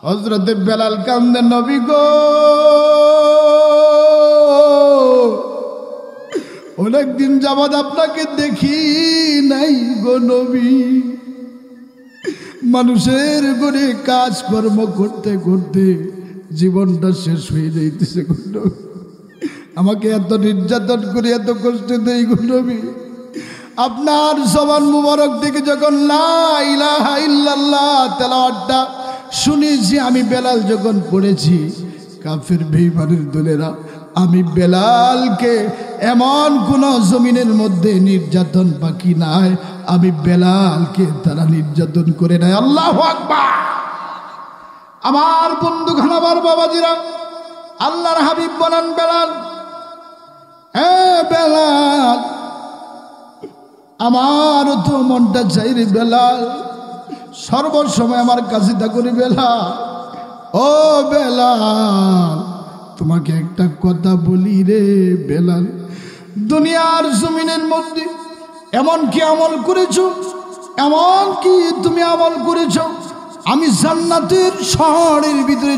হযরতে বেলাল কান্দে, নবী গো অনেকদিন যাবৎ আপনাকে দেখি নাই গো নবী। মানুষের ঘরে কাজকর্ম করতে করতে জীবনটা শেষ হয়ে যাইতেছে গো নবী। আমাকে এত নির্যাতন করে এত কষ্ট দেই গো নবী। আপনার জবান মুবারক থেকে যখন লা ইলাহা ইল্লাল্লাহ তেলাওয়াতটা শুনেছি, আমি বেলাল যখন পড়েছি, কাফের বেঈমানের দলেরা আমি বেলালকে এমন কোন জমিনের মধ্যে নির্যাতন বাকি নাই, আমি বেলালকে তারা নির্যাতন করে নাই। আল্লাহু আকবার। আমার বন্ধুগণ, আমার বাবাজিরা, আল্লাহর হাবিব বলেন, বেলাল, বেলাল, আমার তো মনটা চাই রে বেলাল, সর্বসময় আমার কাছে থাকো রে বেলাল। ও বেলাল, তোমাকে একটা কথা বলি রে বেলাল, দুনিয়ার জমিনের মধ্যে এমন কি আমল করেছো, এমন কি তুমি আমল করেছো, আমি জান্নাতের শহরের ভিতরে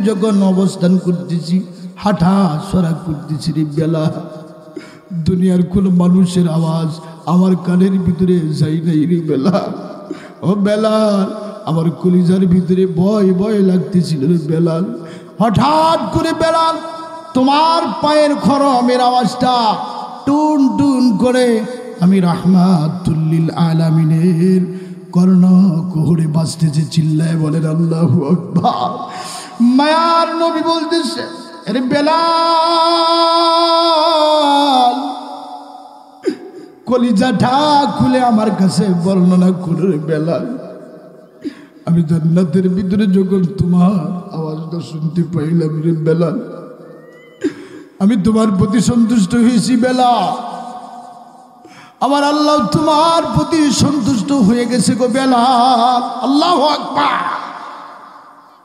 যখন অবস্থান করতেছি, হাঁটা চলা করতেছি রে বেলাল, দুনিয়ার কোন মানুষের আওয়াজ আমার কানের ভিতরে যাই নাই রে বেলাল। ও বেলাল, আমার কলিজার ভিতরে ভয় ভয় লাগতেছিল রে বেলাল। হঠাৎ করে বেলাল, তোমার পায়ের খরমের আওয়াজটা টুন টুন করে আমি রাহমাতুল লিল আলামিনের কর্ণ কোহরে বাজতেছে। চিল্লায় বলেন আল্লাহু আকবার। মায়ার নবী বলতেছে, আরে বেলাল, কলিজাটা খুলে আমার কাছে বর্ণনা করে বেলাল, আমি জান্নাতের ভিতরে যখন তোমার আওয়াজটা শুনতে পাইলাম রে বেলাল, আমি তোমার প্রতি সন্তুষ্ট হয়েছি বেলাল, আমার আল্লাহ তোমার প্রতি সন্তুষ্ট হয়ে গেছে গো বেলাল। আল্লাহু আকবার।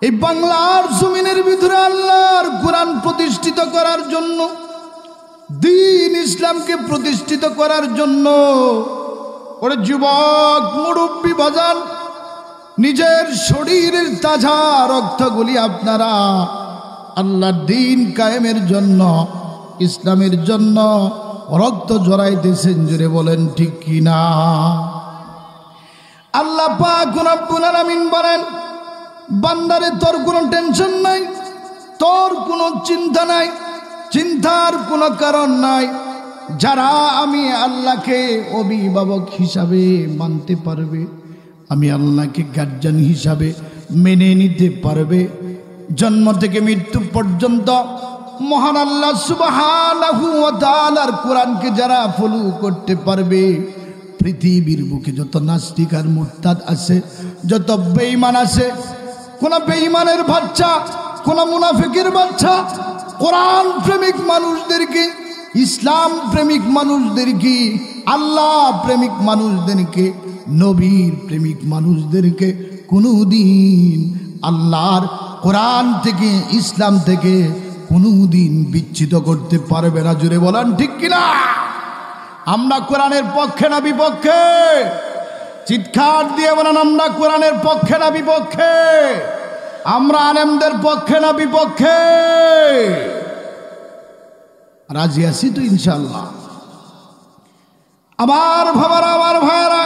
এই বাংলার জমিনের ভিতরে আল্লাহর কোরআন প্রতিষ্ঠিত করার জন্য, দ্বীন ইসলামকে প্রতিষ্ঠিত করার জন্য, ওরে যুবক মুরব্বী বাজান, নিজের শরীরের তাজা রক্তগুলি আপনারা আল্লাহর দ্বীন কায়েমের জন্য, ইসলামের জন্য রক্ত জড়াইতেছেন। জোরে বলেন ঠিক কিনা? আল্লাহ পাক রব্বুল আলামিন বলেন, বান্দারে তোর কোনো টেনশন নাই, তোর কোনো চিন্তা নাই, চিন্তার কোনো কারণ নাই। যারা আমি আল্লাহকে অভিভাবক হিসাবে মানতে পারবে, আমি আল্লাহকে গার্জিয়ান হিসাবে মেনে নিতে পারবে, জন্ম থেকে মৃত্যু পর্যন্ত মহান আল্লাহ সুবহানাহু ওয়া তাআলার কোরআনকে যারা ফলো করতে পারবে, পৃথিবীর বুকে যত নাস্তিক আর মুরতাদ আছে, যত বেঈমান আছে, কোন বেঈমানের বাচ্চা, কোন মুনাফিকের বাচ্চা কোরআন প্রেমিক মানুষদেরকে, ইসলাম প্রেমিক মানুষদেরকে, আল্লাহ প্রেমিক মানুষদেরকে, নবীর প্রেমিক মানুষদেরকে কোনোদিন আল্লাহর কোরআন থেকে, ইসলাম থেকে কোনোদিন বিচ্ছিত করতে পারবে না। জুড়ে বলেন ঠিক কিনা? আমরা কোরআনের পক্ষে না বিপক্ষে? চিৎকার দিয়ে বলেন, আমরা কোরআনের পক্ষে না বিপক্ষে? আমরা আলেমদের পক্ষে না বিপক্ষে? রাজি আছি তো ইনশাআল্লাহ? আমার ভাবারা, আমার ভাইয়ারা,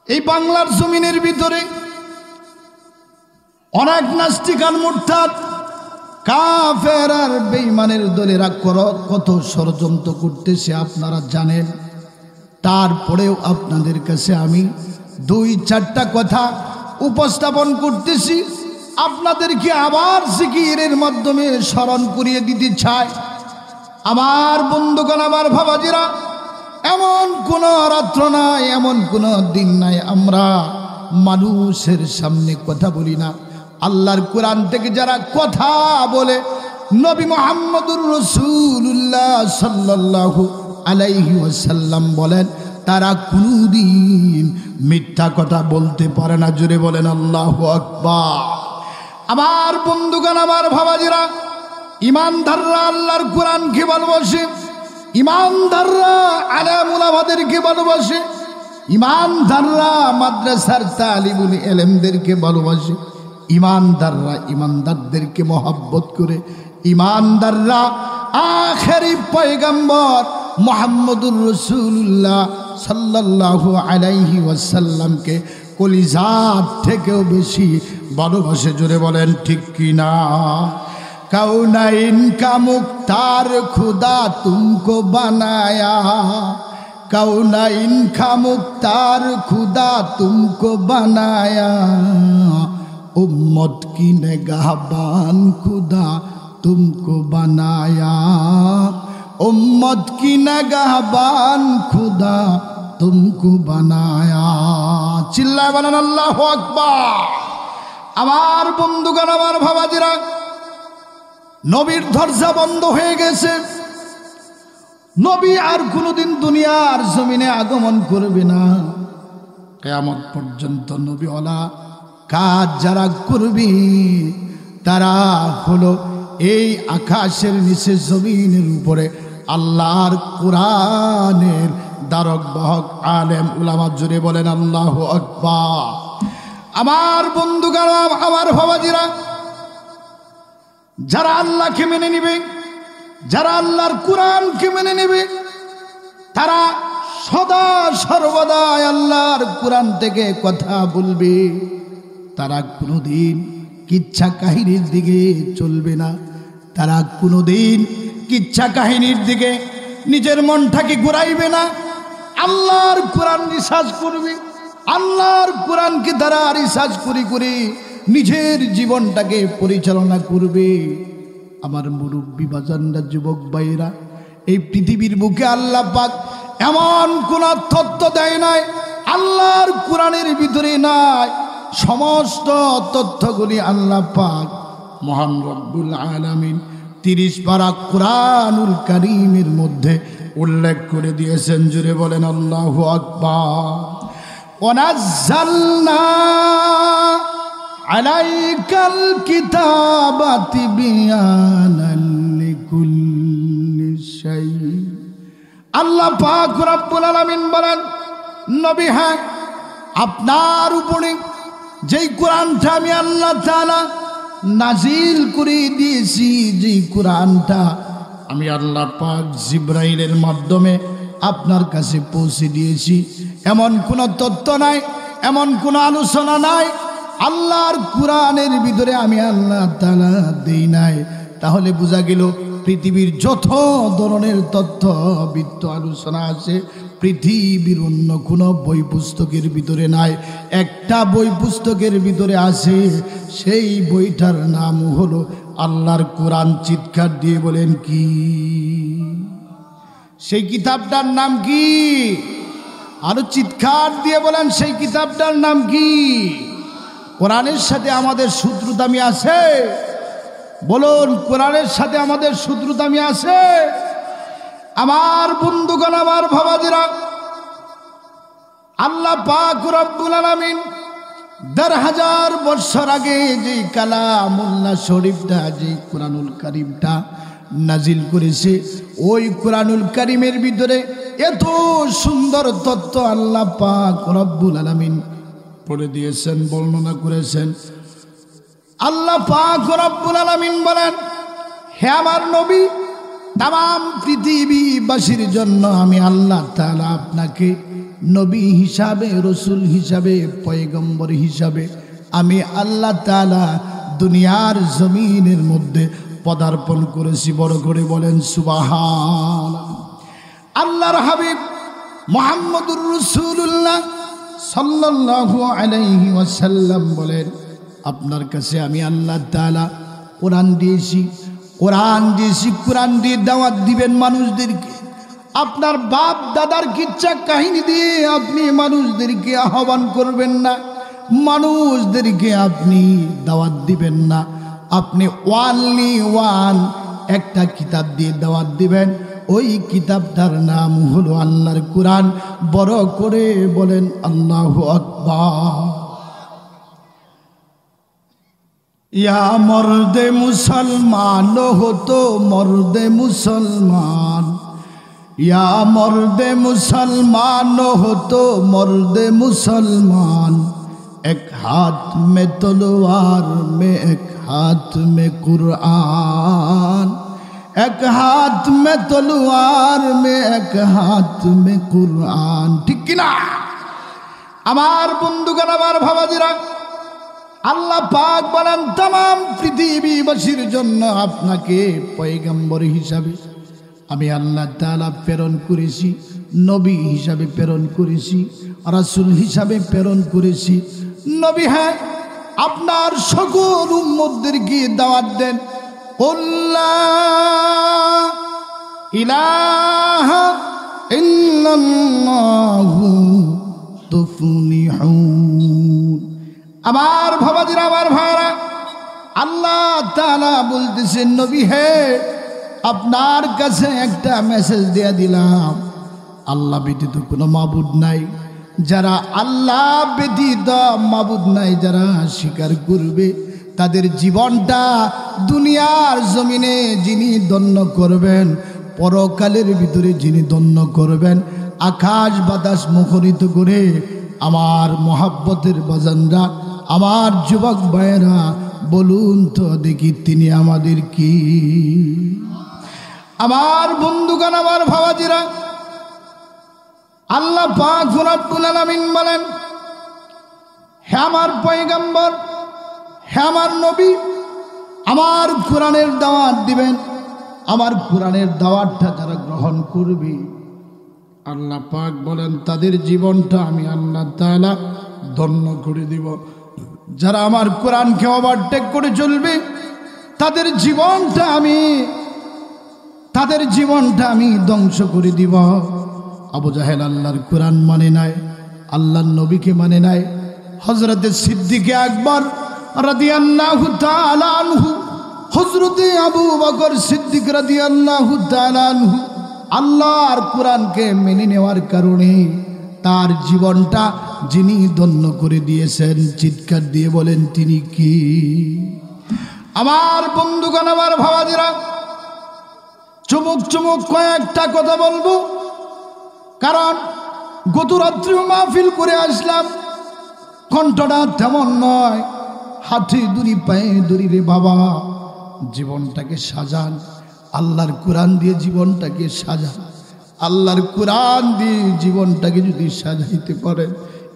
এই বাংলার জমিনের ভিতরে অনেক নাস্তিক আর মুরতাদ, কাফের আর বেঈমানের দলেরা কত ষড়যন্ত্র করতেছে আপনারা জানেন। তারপরেও আপনাদের কাছে আমি 2-4টা কথা উপস্থাপন করতেছি, আপনাদেরকে আবার জিকিরের মাধ্যমে স্মরণ করিয়ে দিতে চাই। আমার বন্ধুগণ, আমার ভাবাজিরা, এমন কোন রাত্র নাই, এমন কোন দিন নাই আমরা মানুষের সামনে কথা বলি না। আল্লাহর কোরআন থেকে যারা কথা বলে, নবী মুহাম্মদুর রাসূলুল্লাহ সাল্লাল্লাহু আলাইহি ওয়াসাল্লাম বলেন, তারা কোনদিন মিথ্যা কথা বলতে পারে না। জোরে বলেন আল্লাহু আকবার। আমার বন্ধুগণ, আমার ভাবাজিরা, ইমানদাররা আল্লাহর কোরআনকে ভালোবাসে, ইমানদাররা আলেম উলামাদেরকে ভালোবাসে, ইমানদাররা মাদ্রাসার তালিবুল ইলমদেরকে ভালোবাসে, ইমানদাররা ইমানদারদেরকে মহব্বত করে, ইমানদাররা আখেরি পয়গম্বর মুহাম্মদুর রাসূলুল্লাহ সাল্লাল্লাহু আলাইহি ওয়াসাল্লামকে কলিজার থেকেও বেশি ভালোবাসে। জোরে বলেন ঠিক কিনা? কাউনাইন কা মুক্তার খুদা তুমকো বানায়া, কাউনাইন কা মুক্তার খুদা তুমকো বানায়া, উম্মত কি নিগাহবান খুদা तुमको बनाया, उम्मत की निगाहबान खुदा तुमको बनाया। चिल्लाए বলেন আল্লাহু আকবার। আমার বন্ধুগণ, আমার ভাবাজিরা, নবীর দরজা বন্ধ হয়ে গেছে। নবী আর কোনোদিন দুনিয়ার জমিনে আগমন করবে না। কিয়ামত পর্যন্ত নবীওয়ালা কাজ যারা করবে তারা হলো এই আকাশের নিচে জমিনের উপরে আল্লাহর কোরআনের দ্বারক বাহক আলেম উলামা। জুড়ে বলেন আল্লাহু আকবার। আমার বন্ধুগণ, আমার ভাবাজিরা, যারা আল্লাহকে মেনে নেবে, যারা আল্লাহর কোরআনকে মেনে নেবে, তারা সদা সর্বদা আল্লাহর কোরআন থেকে কথা বলবে। তারা কোনোদিন কিচ্ছা কাহিনীর দিকে চলবে না। তারা কোনোদিন কিচ্ছা কাহিনীর দিকে নিজের মনটাকে ঘুরাইবে না। আল্লাহর কোরআন রিসার্চ করবে, আল্লাহর কোরআনকে তারা রিসার্চ করে করে নিজের জীবনটাকে পরিচালনা করবে। আমার মুরব্বী বাজানরা, যুবক ভাইরা, এই পৃথিবীর বুকে আল্লাহ পাক এমন কোন তত্ত্ব দেয় নাই আল্লাহর কোরআনের ভিতরে নাই। সমস্ত তথ্যগুলি আল্লাহ পাক মহান রব্বুল আলামিন 30 পারা কুরআনুল কারীমের মধ্যে উল্লেখ করে দিয়েছেন। জুড়ে বলেন আল্লাহু আকবার। ওয়ানাজ্জালনা আলাইকাল কিতাবা তিবয়ানাল লিকুল্লি শাই। আল্লাহ পাক রব্বুল আলামিন বলেন, নবী, হ্যাঁ, আপনার উপরে যেই কোরআনটা আমি আল্লাহ তাআলা নাজিল করে দিয়েছি, যেই কোরআনটা আমি আল্লাহ পাক জিবরাইলের মাধ্যমে আপনার কাছে পৌঁছে দিয়েছি, এমন কোনো তথ্য নাই, এমন কোনো আলোচনা নাই আল্লাহর কোরআনের ভিতরে আমি আল্লাহ তাআলা দেই নাই। তাহলে বোঝা গেল পৃথিবীর যত ধরনের তথ্য বিত্ত আলোচনা আছে পৃথিবীর অন্য কোনো বই পুস্তকের ভিতরে নাই। একটা বই পুস্তকের ভিতরে আছে, সেই বইটার নাম হলো আল্লাহর কোরআন। চিৎকার দিয়ে বলেন কি? সেই কিতাবটার নাম কি? আরো চিৎকার দিয়ে বলেন, সেই কিতাবটার নাম কি? কোরআনের সাথে আমাদের শত্রুতামি আছে? বলুন, কোরআনের সাথে আমাদের শত্রুতামি আছে? আমার বন্ধুগণ, আমার ভাবাজিরা, আল্লাহ পাক রব্বুল আলামিন ১০০০০ বছর আগে যে কালামুল্লাহ শরীফটা, যে কোরআনুল কারীমটা নাজিল করেছে, ওই কোরআনুল কারীমের ভিতরে এত সুন্দর তত্ত্ব আল্লাহ পাক রব্বুল আলামিন পড়ে দিয়েছেন, বর্ণনা করেছেন। আল্লাহ পাক রব্বুল আলামিন বলেন, হে আমার নবী, তাম পৃথিবীবাসীর জন্য আমি আল্লাহ তাআলা আপনাকে নবী হিসাবে, রসুল হিসাবে, পয়গম্বর হিসাবে আমি আল্লাহ তাআলা দুনিয়ার জমিনের মধ্যে পদার্পণ করেছি। বড় করে বলেন সুবহানাল্লাহ। আল্লাহর হাবিব মুহাম্মদুর রাসূলুল্লাহ সাল্লাল্লাহু আলাইহি ওয়াসাল্লাম বলেন, আপনার কাছে আমি আল্লাহ তাআলা কোরআন দিয়েছি, কোরআন দিয়েছি, কোরআন দিয়ে দাওয়াত দিবেন মানুষদেরকে। আপনার বাপ দাদার কিচ্ছা কাহিনী দিয়ে আপনি মানুষদেরকে আহ্বান করবেন না, মানুষদেরকে আপনি দাওয়াত দিবেন না। আপনি ওয়ানলি ওয়ান একটা কিতাব দিয়ে দাওয়াত দিবেন, ওই কিতাবটার নাম হলো আল্লাহর কোরআন। বড় করে বলেন আল্লাহু আকবার। ইয়া মর্দে মুসলমান হো তো মর্দে মুসলমান, या मर्दे मुसलमान हो तो मर्दे मुसलमान, एक हाथ में तलवार में एक हाथ में कुरान, एक हाथ में तलवार में एक हाथ में कुरान। ठीक कि ना? আমার বন্ধুগণ, আমার ভাবাজিরা, আল্লাহ পাক বলেন तमाम পৃথিবীবাসীর জন্য আপনাকে পয়গম্বর হিসাবে আমি আল্লাহ তাআলা প্রেরণ করেছি, নবী হিসাবে প্রেরণ করেছি, রাসূল হিসাবে প্রেরণ করেছি। নবী হ্যাঁ, আপনার সকল উম্মতদেরকে দাওয়াত দেন, কুল্লা ইলাহা ইল্লাল্লাহু তুফলিহুন। আমার ভাবাজিরা, আমার ভাইরা, আল্লাহ তাআলা বলতেছেন নবী হে, আপনার কাছে একটা মেসেজ দিয়ে দিলাম, আল্লাহ ব্যতীত কোনো মাবুদ নাই। যারা আল্লাহ ব্যতীত মাবুদ নাই যারা স্বীকার করবে, তাদের জীবনটা দুনিয়ার জমিনে যিনি ধন্য করবেন, পরকালের ভিতরে যিনি ধন্য করবেন, আকাশ বাতাস মুখরিত করে আমার মহাব্বতের বাজানরা, আমার যুবক ভাইয়েরা, বলুন তো দেখি তিনি আমাদের কি? আমার বন্ধুগণ, আমার ভাবাজিরা, আল্লাহ পাক রব্বুল আলামিন বলেন, হে আমার পয়গম্বর, হে আমার নবী, আমার কোরআনের দাওয়াত দিবেন। আমার কোরআনের দাওয়াতটা যারা গ্রহণ করবে, আল্লাহ পাক বলেন তাদের জীবনটা আমি আল্লাহ তাআলা ধন্য করে দিব। যারা আমার কোরআনকে ওভারটেক করে চলবে, তাদের জীবনটা আমি ধ্বংস করে দিব। আবু জাহেল আল্লাহর কোরআন মানে নাই, আল্লাহর নবীকে মানে নাই। হযরতে সিদ্দিকে আকবর রাদিয়াল্লাহু তাআলা আনহু, হযরতে আবু বকর সিদ্দিক রাদিয়াল্লাহু তাআলা আনহু আল্লাহর কোরআনকে মেনে নেওয়ার কারণে তার জীবনটা যিনি ধন্য করে দিয়েছেন, চিৎকার দিয়ে বলেন তিনি কি? আমার বন্ধুগণ, আমার ভাবাজিরা, চুমুক চুমুক কয়েকটা কথা বলবো, কারণ গত রাত্রিও মাহফিল করে আসলাম, কণ্ঠটা তেমন নয়, হাতে দড়ি পায়ে দড়ি রে বাবা। জীবনটাকে সাজান, আল্লাহর কোরআন দিয়ে জীবনটাকে সাজান। আল্লাহর কোরআন দিয়ে জীবনটাকে যদি সাজাইতে পারেন,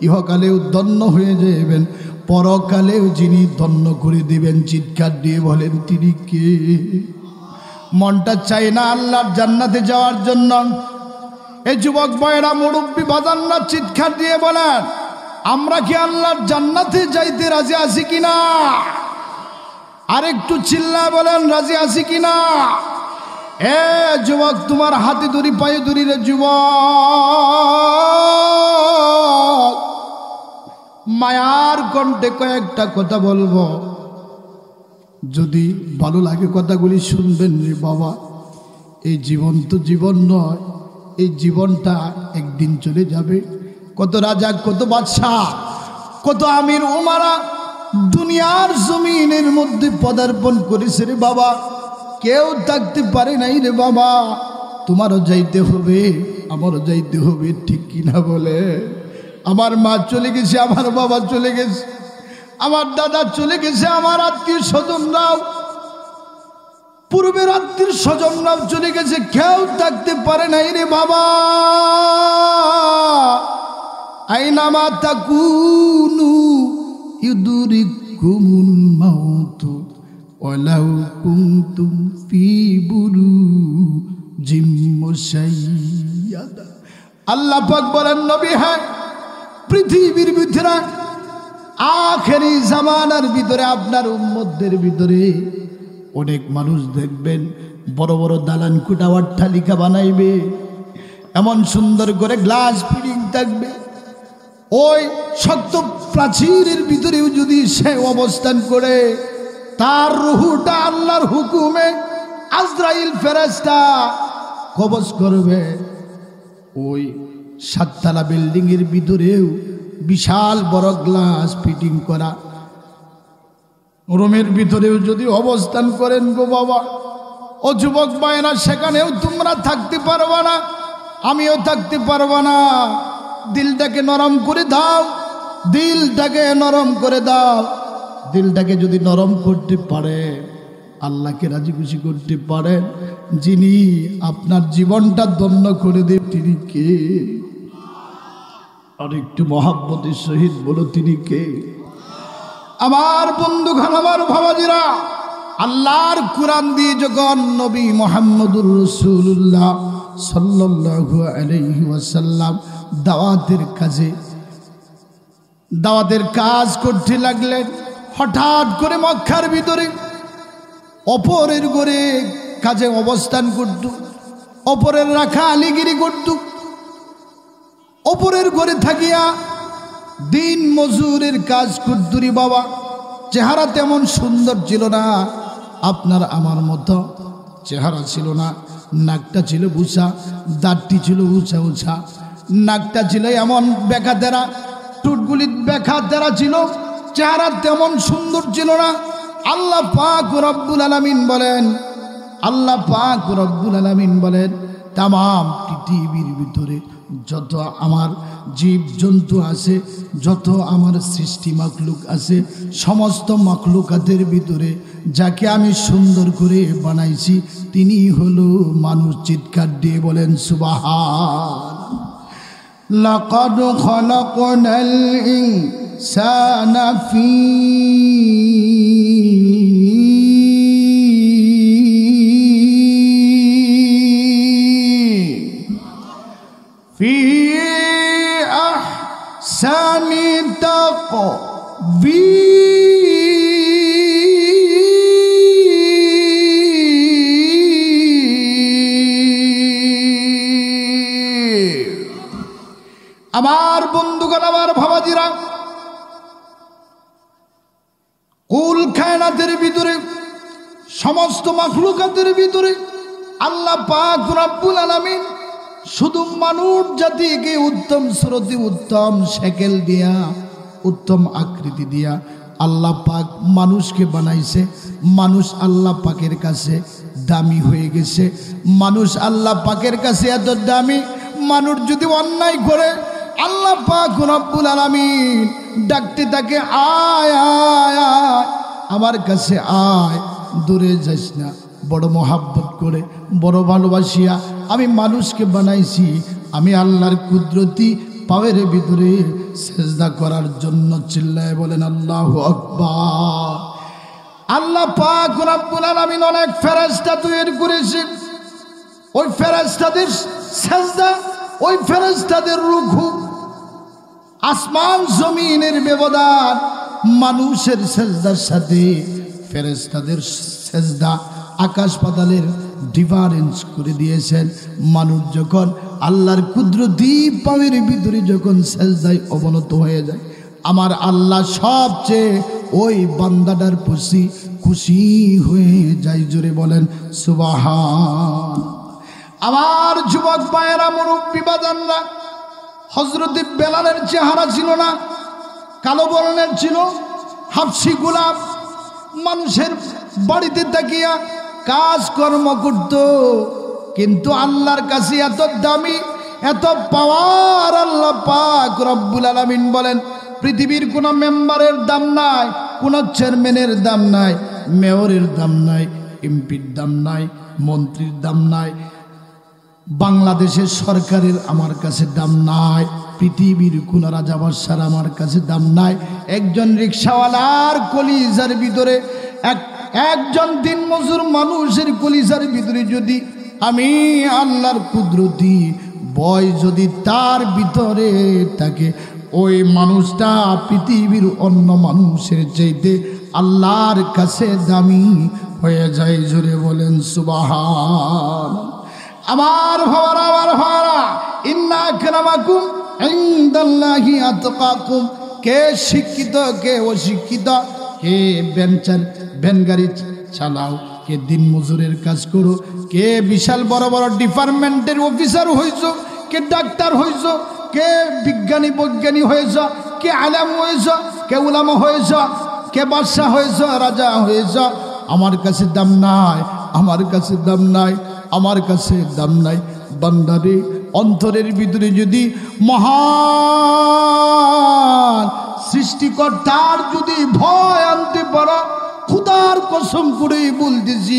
ইহকালেও ধন্য হয়ে যাবেন, পরকালেও যিনি ধন্য করে দিবেন, চিৎকার দিয়ে বলেন তিনি কে? মনটা চাই না আল্লাহর জান্নাতে যাওয়ার জন্য? এই যুবক ভাইয়েরা, মুরব্বী বাজানরা, চিৎকার দিয়ে বলেন আমরা কি আল্লাহর জান্নাতে যাইতে রাজি আছি কিনা? আরেকটু চিল্লা বলেন রাজি আছি কিনা? এ যুবক, তোমার হাতে দড়ি পায়ে দড়ি রে যুবক, মায়ার কণ্ঠে কয়েকটা কথা বলবো, যদি ভালো লাগে কথাগুলি শুনবেন রে বাবা। এই জীবন তো জীবন নয়, এই জীবনটা একদিন চলে যাবে। কত রাজা, কত বাদশাহ, কত আমির উমারা দুনিয়ার জমিনের মধ্যে পদার্পণ করেছে রে বাবা, কেউ থাকতে পারে নাই রে বাবা। তোমারও যাইতে হবে, আমারও যাইতে হবে, ঠিক কিনা বলে? আমার মা চলে গেছে, আমার বাবা চলে গেছে, আমার দাদা চলে গেছে, আমার আত্মীয় স্বজনরাও, পূর্বের আত্মীয় স্বজনরাও চলে গেছে, কেউ থাকতে পারে নাই রে বাবা। আইনামা তাকুনু ইউদরিকুমুল মাউতু ওয়ালাউ কুনতুম ফি বুরুজিম মুশাইয়াদা। আল্লাহ পাক বলেন নবী হ্যাঁ, পৃথিবীর ভিতরে আখেরি জামানার ভিতরে আপনার উম্মতদের ভিতরে অনেক মানুষ দেখবেন বড় বড় দালান কুটা অট্টালিকা বানাইবে, এমন সুন্দর করে গ্লাস ফিটিং থাকবে, ওই শক্ত প্রাচীরের ভিতরেও যদি সে অবস্থান করে, তার রুহুটা আল্লাহর হুকুমে আজরাইল ফেরেশতা কবজ করবে। ওই সাততলা বিল্ডিং এর ভিতরেও বিশাল বড় গ্লাস ফিটিং করা রুমের ভিতরেও যদি অবস্থান করেন গো বাবা, ও যুবক ভাইরা, সেখানেও তোমরা থাকতে পারবা না। আমিও থাকতে পারবো না। দিলটাকে নরম করে দাও, দিলটাকে নরম করে দাও। দিলটাকে যদি নরম করতে পারে, আল্লাহকে রাজি খুশি করতে পারেন, যিনি আপনার জীবনটা ধন্য করে দেব তিনি কে? আর একটু মহাব্বতের সহিত বলো তিনি কে? আমার বন্ধুগণ, আমার ভাবাজিরা, আল্লাহর কুরআন দিয়ে যখন নবী মুহাম্মদুর রাসূলুল্লাহ সাল্লাল্লাহু আলাইহি ওয়াসাল্লাম দাওয়াতের কাজ করতে লাগলেন, হঠাৎ করে মক্কার ভিতরে অপরের ঘরে কাজে অবস্থান করত, অপরের রাখা আলিগিরি করত, অপরের ঘরে থাকিয়া দিন মজুরের কাজ করতুরি বাবা। চেহারা তেমন সুন্দর ছিল না, আপনার আমার মতো চেহারা ছিল না। নাকটা ছিল বুসা, দাঁতটি ছিল উঁচা উঁচা, নাকটা ছিল এমন বেঁকা তেরা, টুটগুলি বেঁকা তেরা ছিল, চেহারা তেমন সুন্দর ছিল না। আল্লাহ পাক রব্বুল আলামিন বলেন, আল্লাহ পাক রব্বুল আলামিন বলেন, তামাম পৃথিবীর ভিতরে যত আমার জীব জন্তু আছে, যত আমার সৃষ্টি মাখলুক আছে, সমস্ত মাখলুকাতের ভিতরে যাকে আমি সুন্দর করে বানাইছি তিনি হলো মানুষ। চিৎকার দিয়ে বলেন সুবহান। লাকাদ খালাকনাল ইনসানা ফি আহসানি তাকবীর। আমার বন্ধুগণ, আমার ভাবাজিরা, কুল কায়নাতের ভিতরে সমস্ত মাখলুকাতের ভিতরে আল্লাহ পাক রব্বুল আলামিন শুধু মানুষ জাতিকে উত্তম সুরতি, উত্তম শেকেল দিয়া, উত্তম আকৃতি দিয়া আল্লাহ পাক মানুষকে বানাইছে। মানুষ আল্লাহ পাকের কাছে দামি হয়ে গেছে। মানুষ আল্লাহ পাকের কাছে এত দামি, মানুষ যদি অন্যায় করে আল্লাহ পাক রব্বুল আলামিন ডাকতে তাকে, আয় আয় আয় আমার কাছে আয়, দূরে যাস না। বড় মহাব্বত করে, বড় ভালোবাসিয়া আমি মানুষকে বানাইছি। আমি আল্লাহর কুদরতি পাওয়ের ভিতরে সেজদা করার জন্য। চিল্লায় বলেন আল্লাহু আকবার। আল্লাহ পাক রব্বুল আলামিন অনেক ফেরেশতা তৈরি করেছেন। ওই ফেরেশতাদের সেজদা, ওই ফেরেশতাদের রুকু, আসমান জমিনের ব্যবধান মানুষের সেজদার সাথে ফেরেশতাদের সেজদা আকাশ পাতালের ডিফারেন্স করে দিয়েছেন। মানুষ যখন আল্লাহর কুদরতি পাওয়ের ভিতরে যখন সেজদায় অবনত হয়ে যায়, আমার আল্লাহ সবচেয়ে ওই বান্দাটার প্রতি খুশি হয়ে যায়। জোরে বলেন সুবহান। আমার যুবক ভাইয়েরা, মুরব্বী বাজানরা, হযরত বেলালের চেহারা ছিল না, কালো বর্ণের ছিল, হাবশি গোলাপ। মানুষের বাড়িতে তাকিয়া কাজকর্ম করত, কিন্তু আল্লাহর কাছে এত দামি, এত পাওয়ার। আল্লাহ পাক রব্বুল আলামিন বলেন, পৃথিবীর কোনো মেম্বারের দাম নাই, কোনো চেয়ারম্যানের দাম নাই, মেয়রের দাম নাই, এমপির দাম নাই, মন্ত্রীর দাম নাই, বাংলাদেশের সরকারের আমার কাছে দাম নাই, পৃথিবীর কোন রাজা বাদশার আমার কাছে দাম নাই। একজন রিক্সাওয়ালার কলিজার ভিতরে, একজন দিনমজুর মানুষের কলিজার ভিতরে যদি আমি আল্লাহর কুদরতি ভয় যদি তার ভিতরে থাকে, ওই মানুষটা পৃথিবীর অন্য মানুষের চাইতে আল্লাহর কাছে দামি হয়ে যায়। জোরে বলেন সুবহান। আমার ভাইরা, আমার ভাইরা, ইন্না আকরামাকুম ইনদাল্লাহি আতকাকুম। কে শিক্ষিত, কে অশিক্ষিত, কে ভ্যান গাড়ি চালাও, কে দিন মজুরের কাজ করো, কে বিশাল বড় বড় ডিপার্টমেন্টের অফিসার হয়েছ, কে ডাক্তার হয়েছ, কে বৈজ্ঞানিক হয়েছ, কে আলেম হয়েছ, কে উলামা হয়েছ, কে বাদশাহ হয়েছ, রাজা হয়েছ, আমার কাছে দাম নাই, আমার কাছে দাম নাই, আমার কাছে দাম নাই। বান্দারে, অন্তরের ভিতরে যদি মহান সৃষ্টিকর্তার যদি ভয় আনতে পারো, খোদার কসম করে বলতেছি,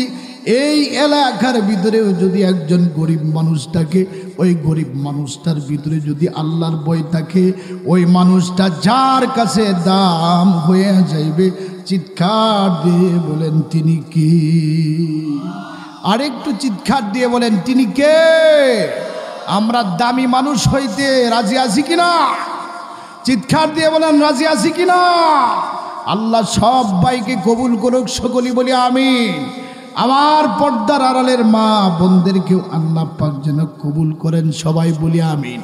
এই এলাকার ভিতরেও যদি একজন গরিব মানুষ থাকে, ওই গরিব মানুষটার ভিতরে যদি আল্লাহর ভয় থাকে, ওই মানুষটা যার কাছে দাম হয়ে যাইবে। চিৎকার দিয়ে বলেন তিনি কি? আরেকটু চিৎকার দিয়ে বলেন তিনি কে? আমরা দামি মানুষ হইতে রাজি আছি কিনা? চিৎকার দিয়ে বলেন রাজি আছি কিনা? আল্লাহ সব ভাইকে কবুল করুক, সকলেই বলি আমিন। আমার পর্দার আড়ালের মা বোনদেরকেও আল্লাহ পাক যেন কবুল করেন, সবাই বলি আমিন।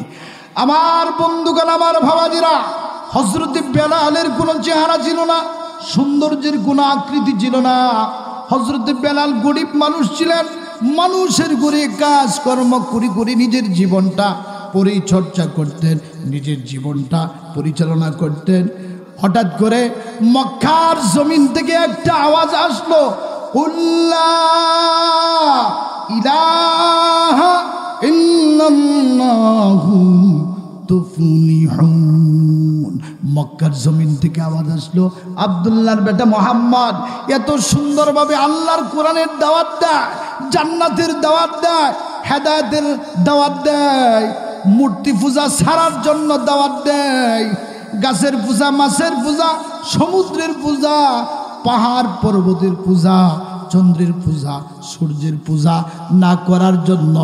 আমার বন্ধুগণ, আমার ভাবাজিরা, হযরত বেলালের কোনো চেহারা ছিল না, সৌন্দর্যের কোনো আকৃতি ছিল না। হযরত বেলাল গরিব মানুষ ছিলেন, মানুষের ঘরে কাজকর্ম করে করে নিজের জীবনটা পরিচর্যা করতেন, নিজের জীবনটা পরিচালনা করতেন। হঠাৎ করে মক্কার জমিন থেকে একটা আওয়াজ আসলো, আল্লাহ ইলাহা ইল্লাল্লাহু তুফলিহুন। মক্কার জমিন থেকে আওয়াজ আসলো, আব্দুল্লাহর বেটা মোহাম্মদ এত সুন্দরভাবে আল্লাহর কোরআনের দাওয়াত দেয়, জান্নাতের দাওয়াত দেয়, হেদায়েতের দাওয়াত দেয়, মূর্তি পূজা ছাড়ার জন্য দাওয়াত দেয়, গাছের পূজা, মাছের পূজা, সমুদ্রের পূজা, পাহাড় পর্বতের পূজা, চন্দ্রের পূজা, সূর্যের পূজা না করার জন্য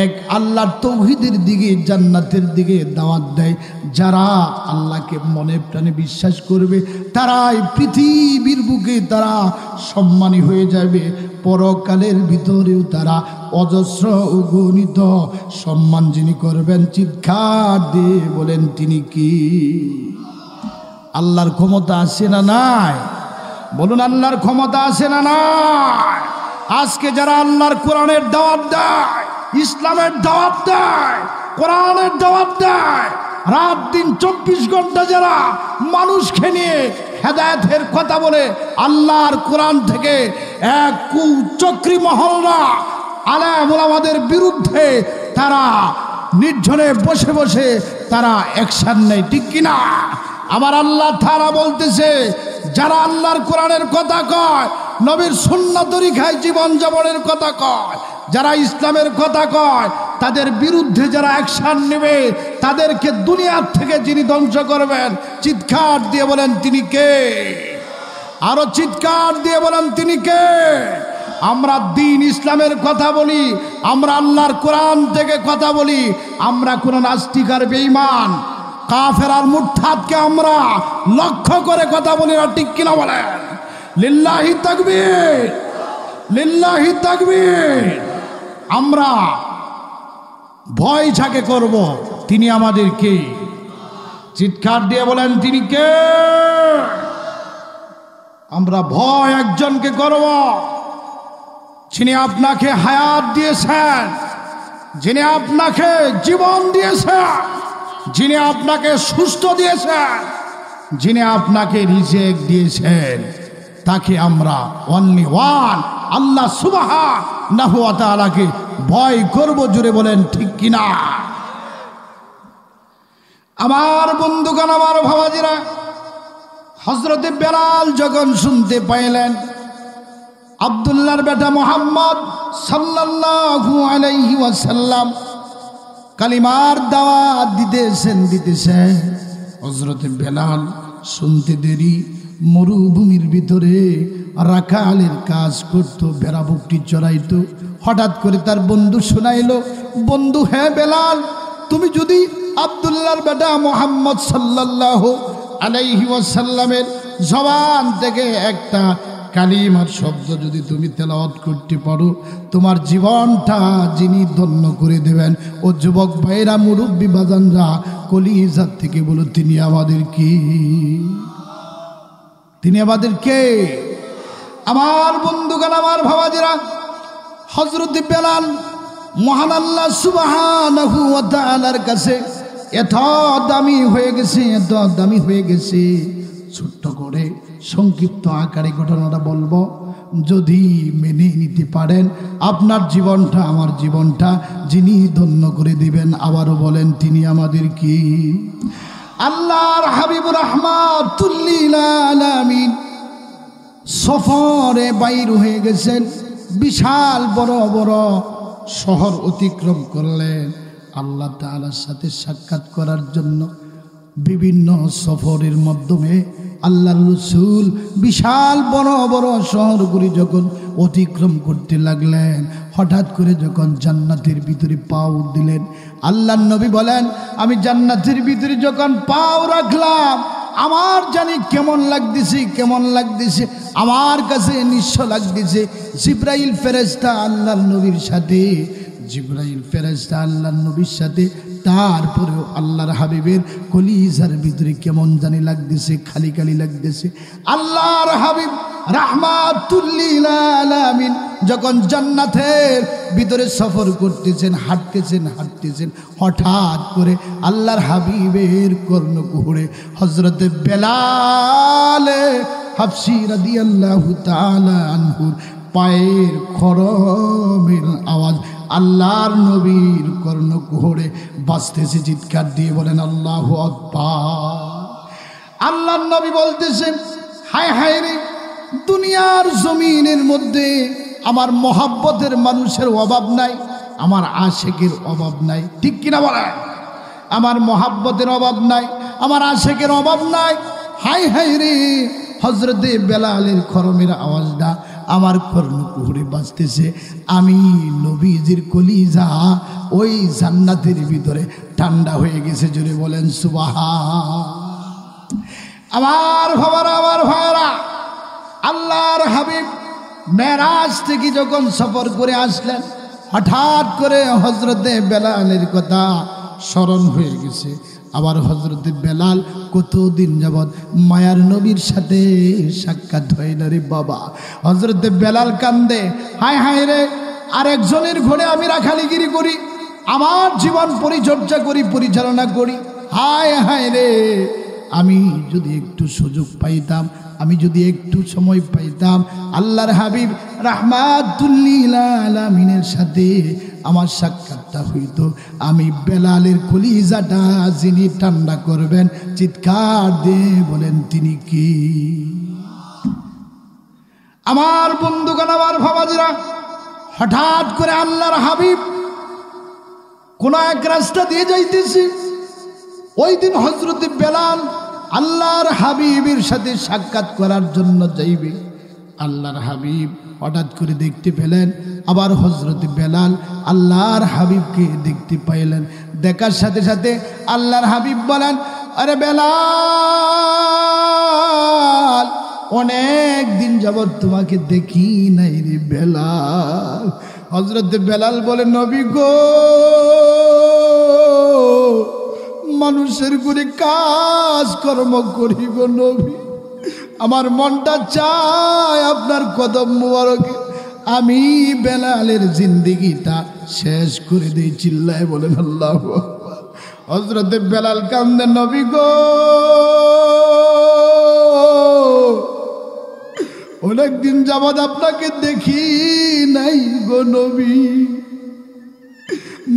এক আল্লাহর তাওহীদের দিকে, জান্নাতের দিকে দাওয়াত দেয়। যারা আল্লাহকে মনে প্রাণে বিশ্বাস করবে তারাই পৃথিবীর বুকে তারা সম্মানী হয়ে যাবে, পরকালের ভিতরেও তারা অজস্র অগণিত সম্মান যিনি করবেন। চিৎকার দিয়ে বলেন তিনি কি? আল্লাহর ক্ষমতা আছে না নাই? বলুন আল্লাহর ক্ষমতা আছে না নাই? আজকে যারা আল্লাহর কোরআনের দাওয়াত দেয়, ইসলামের দাওয়াত দেয়, কোরআনের দাওয়াত দেয়, রাত দিন 24 ঘন্টা যারা মানুষকে নিয়ে হেদায়েতের কথা বলে, আল্লাহর কোরআন থেকে এক কুচক্রী মহল্লা আলেম ওলামাদের বিরুদ্ধে তারা নির্জনে বসে বসে তারা অ্যাকশন নেয়, ঠিক কিনা? আমার আল্লাহ তাআলা বলতেছে, যারা আল্লাহর কোরআনের কথা কয়, নবীর সুন্নাহ তরিকায় জীবন যাপনের কথা কয়, যারা ইসলামের কথা কয়, তাদের বিরুদ্ধে যারা অ্যাকশন নেবে তাদেরকে দুনিয়ার থেকে যিনি ধ্বংস করবেন। চিৎকার দিয়ে বলেন তিনি কে? আরো চিৎকার দিয়ে বলেন তিনি কে? আমরা দ্বীন ইসলামের কথা বলি, আমরা আল্লাহর কোরআন থেকে কথা বলি, আমরা কোন নাস্তিক আর বেঈমান কাফের আর মুরতাদকে আমরা লক্ষ্য করে কথা বলি না, ঠিক কিনা বলেন? লিল্লাহি তাকবীর, লিল্লাহি তাকবীর। আমরা ভয় যাকে করব তিনি আমাদের কে? চিৎকার দিয়ে বলেন তিনি কে? আমরা ভয় একজনকে করব যিনি আপনাকে হায়াত দিয়েছেন, যিনি আপনাকে জীবন দিয়েছেন, যিনি আপনাকে সুস্থ দিয়েছেন, যিনি আপনাকে রিজিক দিয়েছেন, তাকে আমরা অনলি ওয়ান আল্লাহ সুবহানাহু ওয়া তাআলাকে ভয় করব। জুড়ে বলেন ঠিক কিনা? আমার বন্ধুগণ, আমার ভাবাজিরা, হযরত বেলাল যখন শুনতে পাইলেন আব্দুল্লাহর বেটা মুহাম্মদ সাল্লাল্লাহু আলাইহি ওয়াসাল্লাম কালিমার দাওয়াত দিতেছেন, হযরত বেলাল শুনতে দেরি, মরুভূমির ভিতরে রাখালের কাজ করতো, ভেড়া বকরি চড়াইতো। হঠাৎ করে তার বন্ধু শোনাইল, বন্ধু হ্যাঁ বেলাল, তুমি যদি আব্দুল্লাহর বেটা মুহাম্মদ সাল্লাল্লাহু আলাইহি ওয়াসাল্লামের জবান থেকে একটা কালিমার শব্দ যদি তুমি তেলাওয়াত করতে পারো, তোমার জীবনটা যিনি ধন্য করে দেবেন। ও যুবক ভাইরা, মুরব্বী বাজানরা, কলিজার থেকে বলো তিনি আমাদের কি? তিনি আমাদের কে? আমার বন্ধুগণ, আমার ভাবাজিরা, হযরত বেলাল মহান আল্লাহ সুবহানাহু ওয়া তাআলার কাছে এত দামি হয়ে গেছে, এত দামি হয়ে গেছে। ছোট্ট করে সংক্ষিপ্ত আকারে ঘটনাটা বলবো। যদি মেনে নিতে পারেন আপনার জীবনটা আমার জীবনটা যিনি ধন্য করে দিবেন। আবারও বলেন তিনি আমাদের কি? আল্লাহর হাবিবুর রাহমাতুল লিল আলামিন সফরে বাইর হয়ে গেছেন, বিশাল বড় বড় শহর অতিক্রম করলেন আল্লাহ তাআলার সাথে সাক্ষাৎ করার জন্য। বিভিন্ন সফরের মাধ্যমে আল্লাহর রাসূল বিশাল বড় বড় শহরগুলি যখন অতিক্রম করতে লাগলেন, হঠাৎ করে যখন জান্নাতের ভিতরে পাও দিলেন, আল্লাহর নবী বলেন আমি জান্নাতের ভিতরে যখন পাও রাখলাম আমার জানি কেমন লাগতেছে, কেমন লাগতেছে, আমার কাছে নিঃস্ব লাগতেছে। জিবরাইল ফেরেশতা আল্লাহর নবীর সাথে, জিবরাইল ফেরেশতা আল্লাহর নবীর সাথে, তারপরেও আল্লাহর হাবিবের কলিজার ভিতরে কেমন জানি লাগতেছে, খালি খালি লাগতেছে। আল্লাহর হাবিব রাহমাতুল লিল আলামিন যখন জান্নাতের ভিতরে সফর করতেছেন, হাঁটতেছেন, হঠাৎ করে আল্লাহর হাবিবের কর্ণকুহরে হযরতে বেলাল হাবশী রাদিয়াল্লাহু তাআলা আনহুর পায়ের খড়মের আওয়াজ আল্লাহর নবীর কর্ণকুহরে বাজতেছে। চিৎকার দিয়ে বলেন আল্লাহু আকবার। আল্লাহর নবী বলতেছেন হায় হায় রে, দুনিয়ার জমিনের মধ্যে আমার মহাব্বতের মানুষের অভাব নাই, আমার আশেকের অভাব নাই, ঠিক কিনা বলেন? আমার মহাব্বতের অভাব নাই, আমার আশেকের অভাব নাই। হায় হায় রে, হযরতে বেলালের খড়মের আওয়াজটা আমার কর্ণকুহরে বাজতেছে। আমি নবীজির কলিজা ওই জান্নাতের ভিতরে ঠান্ডা হয়ে গেছে। জোরে বলেন সুবহান। আমার বাবারা, আমার ভাইরা, আল্লাহর হাবিব মেরাজ থেকে যখন সফর করে আসলেন, হঠাৎ করে হযরতে বেলালের কথা স্মরণ হয়ে গেছে। আবার হযরতে বেলাল কতদিন যাবৎ মায়ার নবীর সাথে সাক্ষাৎ হয় না রে বাবা। হযরতে বেলাল কান্দে, হায় হায় রে, আরেকজনের ঘরে আমি রাখালিগিরি করি, আমার জীবন পরিচর্যা করি, পরিচালনা করি। হায় হায় রে, আমি যদি একটু সুযোগ পাইতাম, আমি যদি একটু সময় পাইতাম, আল্লাহর হাবিব রাহমাতুল লিল আলামিনের সাথে আমার সাক্ষাৎটা হইতো, আমি বেলালের কলিজাটা যিনি ঠান্ডা করবেন, চিৎকার দিয়ে বলেন তিনি কি? আমার বন্ধুগণ, আমার ভাবাজিরা, হঠাৎ করে আল্লাহর হাবিব কোন এক রাস্তা দিয়ে যাইতেছি। ওই দিন হযরতে বেলাল আল্লাহর হাবিবের সাথে সাক্ষাৎ করার জন্য যাইবে। আল্লাহর হাবিব হঠাৎ করে দেখতে পেলেন, আবার হযরতে বেলাল আল্লাহর হাবিবকে দেখতে পাইলেন। দেখার সাথে সাথে আল্লাহর হাবিব বলেন, আরে বেলাল, অনেক দিন যাবত তোমাকে দেখি নাই রে বেলাল। হযরতে বেলাল বলে, নবী গো, মানুষের করে কাজ কর্ম করি গো নবী, আমার মনটা চায় আপনার কদম মুবারকে আমি বেলালের জিন্দেগিটা শেষ করে দেই। চিল্লায় বলেন আল্লাহু আকবার। হযরতে বেলাল কান্দে, নবী গো, অনেকদিন যাবৎ আপনাকে দেখি নাই গো নবী,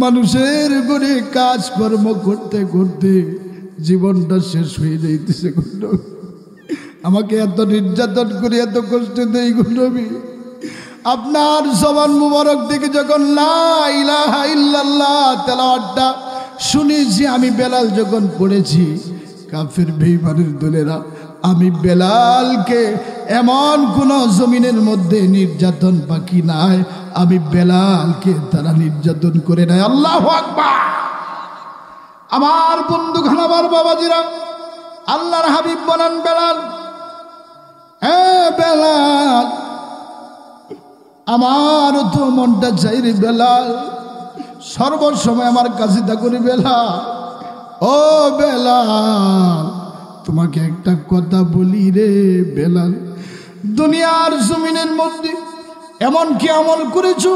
মানুষের ঘরে কাজ কর্ম করতে করতে জীবনটা শেষ হয়ে যাইতেছে গো নবী, আমাকে এত নির্যাতন করে এত কষ্ট দেই গো নবী। আপনার জবান মুবারক থেকে যখন লা ইলাহা ইল্লাল্লাহ তেলাওয়াতটা শুনেছি, আমি বেলাল যখন পড়েছি, কাফের বেঈমানের দলেরা আমি বেলালকে এমন কোন জমিনের মধ্যে নির্যাতন বাকি নাই, আমি বেলালকে তারা নির্যাতন করে নাই। আল্লাহু আকবার। আমার বন্ধুগণ, আমার বাবাজিরা, আল্লাহর হাবিব বলেন, বেলাল, বেলাল, আমার তো মনটা চাই রে বেলাল, সর্বসময় আমার কাছে থাকো রে বেলাল। ও বেলাল, তোমাকে একটা কথা বলি রে বেলাল, দুনিয়ার জমিনের মধ্যে এমন কি আমল করেছো,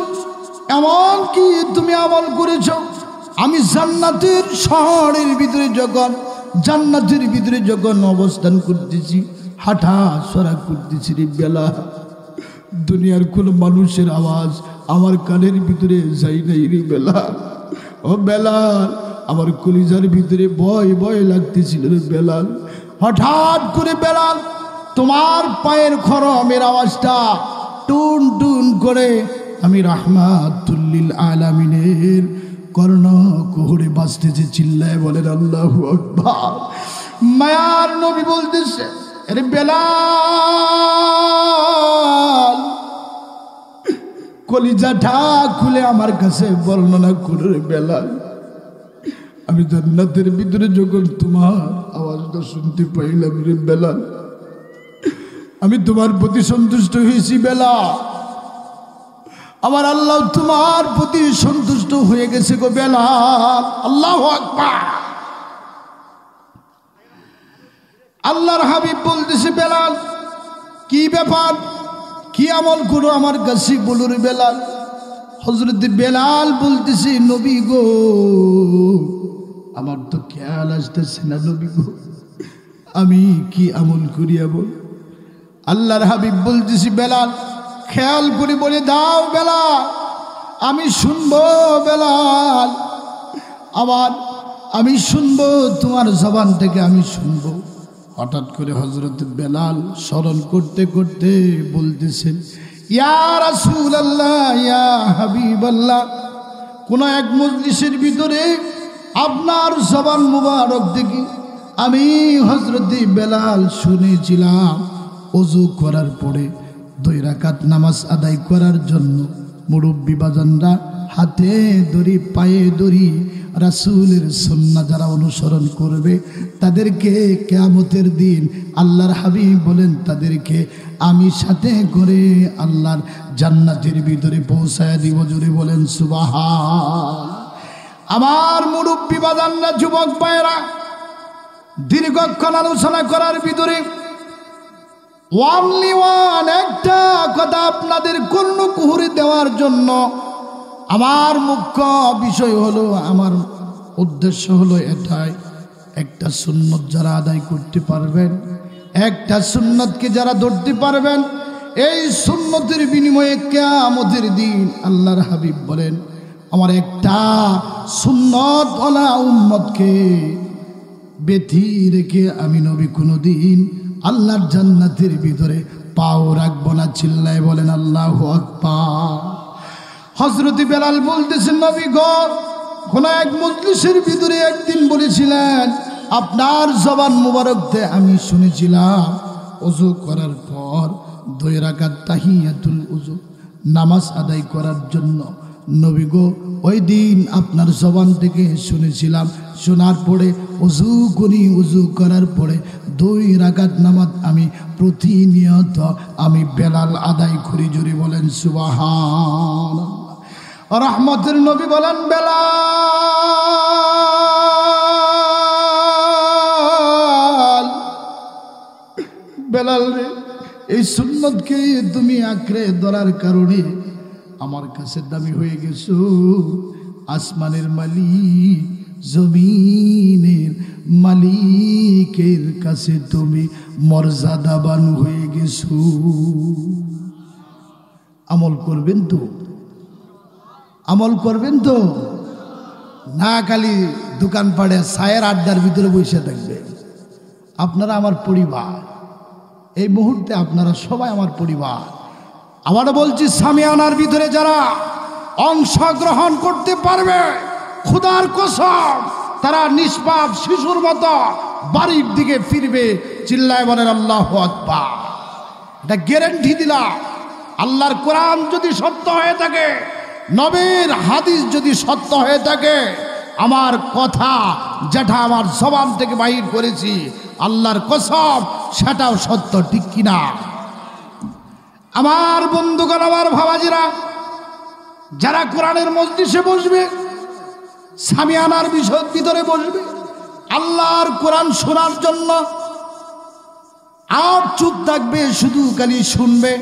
এমন কি তুমি আমল করেছো, আমি জান্নাতের শহরের ভিতরে যখন, জান্নাতের ভিতরে যখন অবস্থান করতেছি, হাঁটা চলা করতেছি রে বেলাল, দুনিয়ার কোন মানুষের আওয়াজ আমার কানের ভিতরে যাই নাই রে বেলাল। ও বেলাল, আমার কলিজার ভিতরে ভয় ভয় লাগতেছিল রে বেলাল। হঠাৎ করে বেলাল তোমার পায়ের খরমের আওয়াজটা টুন টুন করে আমি রাহমাতুল্লিল আলামিনের কর্ণ কুহুরে বাজতেছে। চিল্লায় বলেন আল্লাহু আকবার। মায়ার নবী বলতেছে, আরে বেলাল, কলিজাটা খুলে আমার কাছে বর্ণনা করে রে বেলাল। আমি জান্নাতের ভিতরে যখন তোমার আওয়াজটা শুনতে পাইলাম রে বেলাল, আমি তোমার প্রতি সন্তুষ্ট হয়েছি বেলাল। আমার আল্লাহ তোমার প্রতি সন্তুষ্ট হয়ে গেছে গো বেলাল। আল্লাহু আকবার। আল্লাহর হাবিব বলতেছে, বেলাল কি ব্যাপার, কি আমল করো আমার কাছে বলো রে বেলাল। হযরত বেলাল বলতেছে, নবী গো, আমার তো খেয়াল আসতেছে না নবী গো, আমি কি আমল করিয়া বল। আল্লাহর হাবিব বলতেছি, বেলাল খেয়াল করে বলে দাও বেলাল, আমি শুনবো বেলাল, আবার আমি শুনবো, তোমার জবান থেকে আমি শুনবো। হঠাৎ করে হযরত বেলাল স্মরণ করতে করতে বলতেছেন, ইয়া রাসূলুল্লাহ, ইয়া হাবিবাল্লাহ, কোন এক মজলিসের ভিতরে আপনার জবান মুবারক থেকে আমি হযরত বেলাল শুনেছিলাম ওযু করার পরে 2 রাকাত নামাজ আদায় করার জন্য মুরব্বী বাজানরা হাতে দড়ি পায়ে দড়ি রাসূলের সুন্নাহ যারা অনুসরণ করবে তাদেরকে কিয়ামতের দিন আল্লাহর হাবিব বলেন তাদেরকে আমি সাথে করে আল্লাহর জান্নাতের ভিতরে পৌঁছায় দিব। জোরে বলেন সুবহান। আমার মুরব্বী বাজানরা, যুবক ভাইরা, দীর্ঘক্ষণ আলোচনা করার ভিতরে একটা কথা আপনাদের কর্ণকুহরে দেওয়ার জন্য আমার মুখ্য বিষয় হলো, আমার উদ্দেশ্য হলো এটাই, একটা সুন্নত যারা আদায় করতে পারবেন, একটা সুন্নতকে যারা ধরতে পারবেন, এই সুন্নতের বিনিময়ে কিয়ামতের দিন আল্লাহর হাবিব বলেন আমার একটা সুন্নত ওয়ালা উম্মতকে বেঁধে রেখে আমি নবী কোনোদিন আল্লাহর জান্নাতের ভিতরে পাও রাখবো না। চিল্লায় বলেন আল্লাহু আকবার। হযরত বেলাল বলতেছেন, নবী গো, কোন এক মজলিসের ভিতরে একদিন বলেছিলেন আপনার জবান মুবারকতে আমি শুনেছিলাম ওযু করার পর 2 রাকাত তাহিয়াতুল ওযু নামাজ আদায় করার জন্য। নবী গো, ওই দিন আপনার জবান থেকে শুনেছিলাম, শোনার পরে ওযু করি, ওযু করার পরে 2 রাকাত নামাজ আমি প্রতিনিয়ত আমি বেলাল আদায় করি। জোরে বলেন সুবহানাল্লাহ। রহমতের নবী বলেন, বেলাল, বেলাল রে, এই সুন্নতকে তুমি আঁকড়ে ধরার কারণে আমার কাছে দামি হয়ে গেছো। আসমানের মালিক, জমিনের মালিকের কাছে তুমি মর্যাদাবান হয়ে গেছো। আমল করবেন তো? আমল করবেন তো? না খালি দোকান পাড়ে ছায়ের আড্ডার ভিতরে বসে থাকবে। আপনারা আমার পরিবার, এই মুহূর্তে আপনারা সবাই আমার পরিবার। আবারও বলছি, সামিয়ানার ভিতরে যারা অংশগ্রহণ করতে পারবে, খোদার কসম তারা নিষ্পাপ শিশুর মতো বাড়ির দিকে ফিরবে। চিল্লায় বলেন আল্লাহু আকবার। এটা গ্যারান্টি দিলাম। আল্লাহর কোরআন যদি সত্য হয়ে থাকে, নবীর হাদিস যদি সত্য হয়ে থাকে, আমার কথা যেটা আমার জবান থেকে বাহির করেছি আল্লাহর কসম সেটাও সত্য, ঠিক কিনা? আমার বন্ধুগণ, আমার ভাবাজিরা, যারা কোরআনের মজলিসে বসবে, সামিয়ানার বিষয়ের ভিতরে বসবে, আল্লাহর কোরআন শোনার জন্য আর চুপ থাকবে, শুধু খালি শুনবে।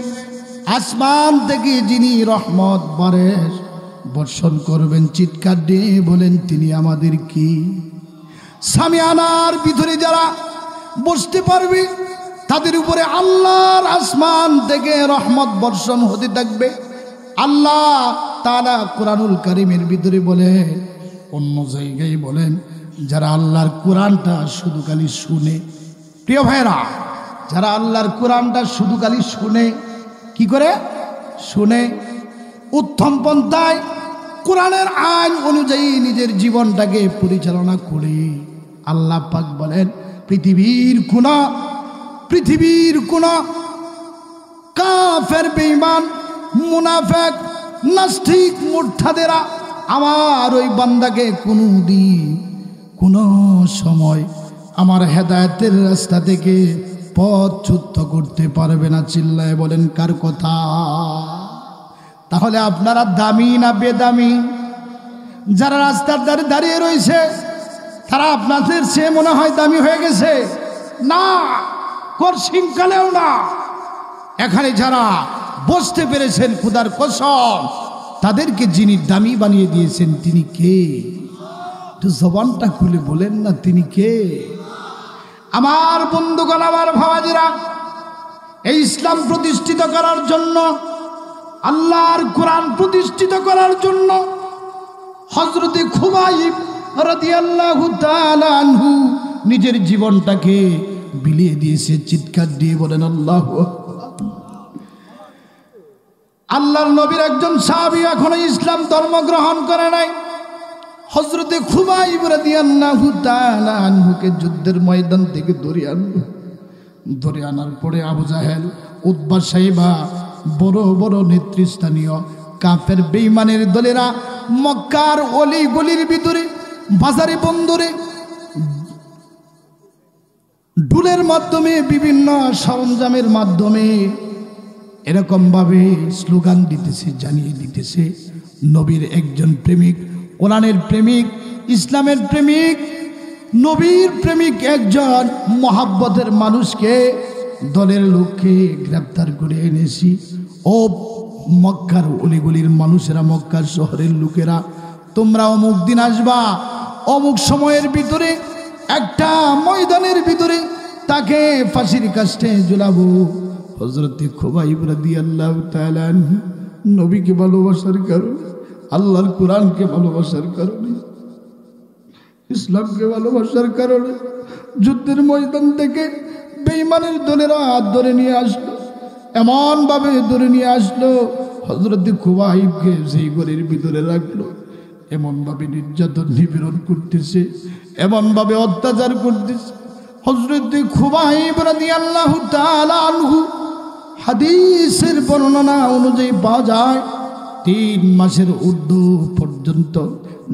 আসমান থেকে যিনি রহমত বর্ষণ করবেন, চিৎকার দিয়ে বলেন তিনি আমাদের কি? সামিয়ানার ভিতরে যারা বসতে পারবে তাদের উপরে আল্লাহর আসমান থেকে রহমত বর্ষণ হতে থাকবে। আল্লাহ তাআলা কোরআনুল কারীমের ভিতরে বলে, অন্য জায়গায় বলেন, যারা আল্লাহর কোরআনটা শুধু খালি শুনে, প্রিয় ভাইরা, যারা আল্লাহর কোরআনটা শুধু খালি শুনে, কি করে শুনে, উত্তম পন্থায় কোরআনের আইন অনুযায়ী নিজের জীবনটাকে পরিচালনা করে, আল্লাহ পাক বলেন পৃথিবীর কোন কাফের বেঈমান মুনাফিক নাস্তিক মুরতাদেরা আমার ওই বান্দাকে কোনোদিন কোনো সময় আমার হেদায়েতের রাস্তা থেকে পথচ্যুত করতে পারবে না। চিল্লায় বলেন কার কথা? তাহলে আপনারা দামি না বেদামি? যারা রাস্তার ধারে দাঁড়িয়ে রয়েছে তারা আপনাদের সে মনে হয় দামি হয়ে গেছে? না, করশিনকালেও না। এখানে যারা বসতে পেরেছেন খোদার কসম, তাদেরকে যিনি দামি বানিয়ে দিয়েছেন তিনি কে? একটু জবানটা খুলে বলেন না, তিনি কে? আমার বন্ধুগণ, আমার ভাবাজিরা, এই ইসলাম প্রতিষ্ঠিত করার জন্য, আল্লাহর কোরআন প্রতিষ্ঠিত করার জন্য হযরতে খুবাইব রাদিয়াল্লাহু তাআলা আনহু নিজের জীবনটাকে বিলিয়ে দিয়েছে। চিৎকার দিয়ে বলেন আল্লাহু আকবার। আল্লাহর নবীর একজন সাহাবী এখনো ইসলাম ধর্ম গ্রহণ করে নাই। হযরতে খুবাইব রাদিয়াল্লাহু তাআলা আনহুকে যুদ্ধের ময়দান থেকে ধরে আনার পরে আবু জাহেল, উতবা, সাইবা, বড় বড় নেতৃস্থানীয় কাফের বেঈমানের দলেরা মক্কার অলি গলির ভিতরে, বাজারে বন্দরে ঢুলের মাধ্যমে, বিভিন্ন সরঞ্জামের মাধ্যমে এরকম ভাবে স্লোগান দিতেছে, জানিয়ে দিতেছে নবীর একজন প্রেমিক, কোরআনের প্রেমিক, ইসলামের প্রেমিক, নবীর প্রেমিক একজন মহাব্বতের মানুষকে দলের লোককে গ্রেপ্তার করে এনেছি। ও মক্কার অলিগলির মানুষেরা, মক্কার শহরের লোকেরা, তোমরা অমুক দিন আসবা, অমুক সময়ের ভিতরে একটা ময়দানের ভিতরে তাকে ফাঁসির কাস্টে ঝুলাবো। হযরতে খুবাইব রাদিয়াল্লাহু তাআলা আনহু নবীকে ভালোবাসার কারণে, আল্লাহর কোরআনকে ভালোবাসার কারণে, ইসলামকে ভালোবাসার কারণে যুদ্ধের ময়দান থেকে বেঈমানের দলেরা ধরে নিয়ে আসলো। এমন ভাবে ধরে নিয়ে আসলো, হযরতে খুবাইবকে সেই ঘরের ভিতরে রাখলো। এমন ভাবে নির্যাতন নিপীড়ন করতেছে, এমন ভাবে অত্যাচার করতেছে। হযরতে খুবাইব রাদিয়াল্লাহু তাআলা আনহু, হাদিসের বর্ণনা অনুযায়ী পাওয়া যায় 3 মাসের ঊর্ধ্ব পর্যন্ত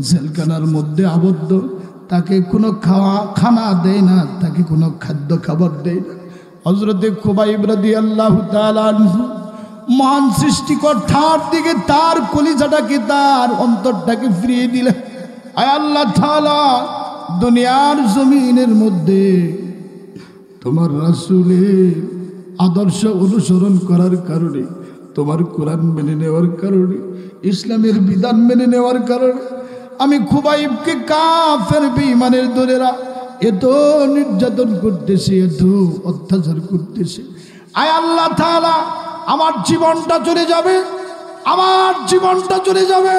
জেলখানার মধ্যে আবদ্ধ। তাকে কোনো খানা দেয় না, তাকে কোনো খাদ্য খাবার দেয় না। হযরতে খুবাইব রাদিয়াল্লাহু তাআলা আনহু মহান সৃষ্টিকর্তার দিকে তার কলিজাটাকে, তার অন্তরটাকে ফিরিয়ে দিলেন। আয় আল্লাহ তাআলা, দুনিয়ার জমিনের মধ্যে তোমার রাসূলের আদর্শ অনুসরণ করার কারণে, তোমার কোরআন মেনে নেওয়ার কারণে, ইসলামের বিধান মেনে নেওয়ার কারণে আমি খুবাইবকে কাফের বেঈমানের দলেরা এত নির্যাতন করতেছে, এত অত্যাচার করতেছে। আয় আল্লাহ তাআলা, আমার জীবনটা চলে যাবে, আমার জীবনটা চলে যাবে,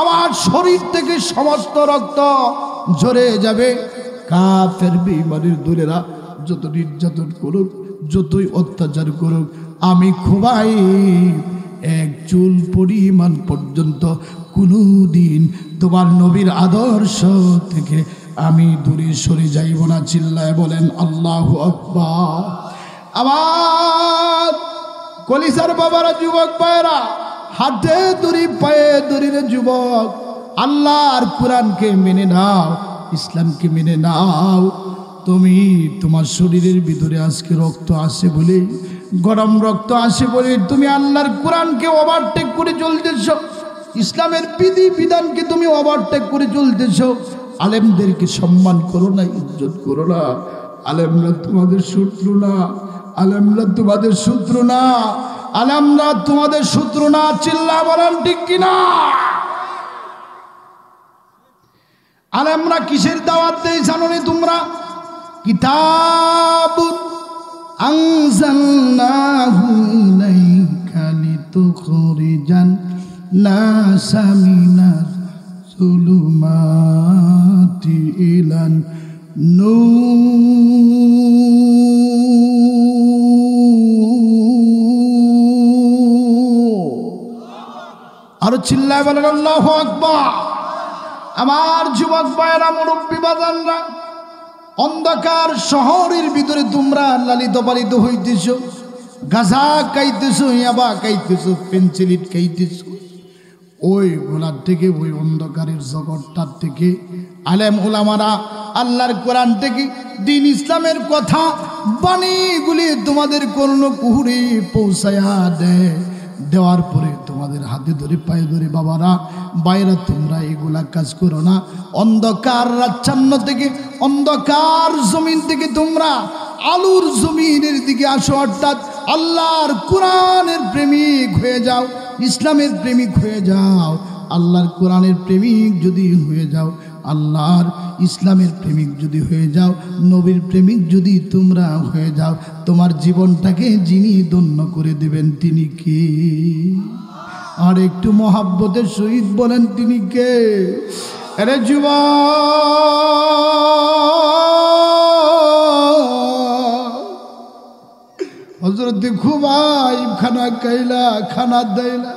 আমার শরীর থেকে সমস্ত রক্ত ঝরে যাবে। কাফের বেঈমানের দলেরা যত নির্যাতন করুক, যতই অত্যাচার করুক, আমি খুবাইব এক চুল পরিমাণ পর্যন্ত কোনোদিন তোমার নবীর আদর্শ থেকে আমি দূরে সরে যাইব না। চিল্লায় বলেন আল্লাহু আকবার। আমার কলিজার বাবারা, যুবক ভাইয়েরা, হাতে দড়ি পায়ে দড়ির যুবক, আল্লাহর কোরআনকে মেনে নাও, ইসলামকে মেনে নাও। তুমি তোমার শরীরের ভিতরে আজকে রক্ত আসে বলে, গরম রক্ত আসে বলে তুমি আল্লাহর কোরআনকে ওভারটেক করে চলতেছ, ইসলামের বিধি বিধানকে তুমি ওভারটেক করে চলতেছ। আলেমদেরকে সম্মান করো না, ইজ্জত করো না। আলেমরা তোমাদের শত্রু না, আলেমরা তোমাদের শত্রু না, আলেমরা তোমাদের শত্রু না। চিল্লা বলেন ঠিক কিনা? আলেমরা কিসের দাওয়াত দেয় জানো নি তোমরা? কিতাব আনজালনাহু ইলাইকা লিতুখরিজান নাসা মিনাজ যুলুমাতি ইলান নূর। আরো চিল্লায় বলেন আল্লাহু আকবার। আমার যুবক ভাইয়েরা, মুরব্বী বাজানরা, অন্ধকার শহরের ভিতরে তোমরা লালিত পালিত হইতেছ, গাঁজা খাইতেছ, ইয়াবা খাইতেছ, পেন্সিলিট খাইতেছ। ওই গোলার থেকে, ওই অন্ধকারের জগৎটার থেকে আলেম ওলামারা আল্লাহর কোরআন থেকে দ্বীন ইসলামের কথা বাণীগুলি তোমাদের করুণ কুহুরে পৌঁছায়া দেয়। দেওয়ার পরে তোমাদের হাতে ধরে পায়ে ধরে, বাবারা বাইরা তোমরা এগুলা কাজ করো না। অন্ধকার রাচ্ছান্ন থেকে, অন্ধকার জমিন থেকে তোমরা আলোর জমিনের দিকে আসো, অর্থাৎ আল্লাহর কোরআনের প্রেমিক হয়ে যাও, ইসলামের প্রেমিক হয়ে যাও। আল্লাহর কোরআনের প্রেমিক যদি হয়ে যাও, আল্লাহর ইসলামের প্রেমিক যদি হয়ে যাও, নবীর প্রেমিক যদি তোমরা হয়ে যাও, তোমার জীবনটাকে যিনি ধন্য করে দেবেন তিনি কে? আর একটু মহাব্বতের সহিত বলেন তিনি কে? আরে যুবক, হযরত খুবাইব খানা খাইলা, খানা দেয়লা।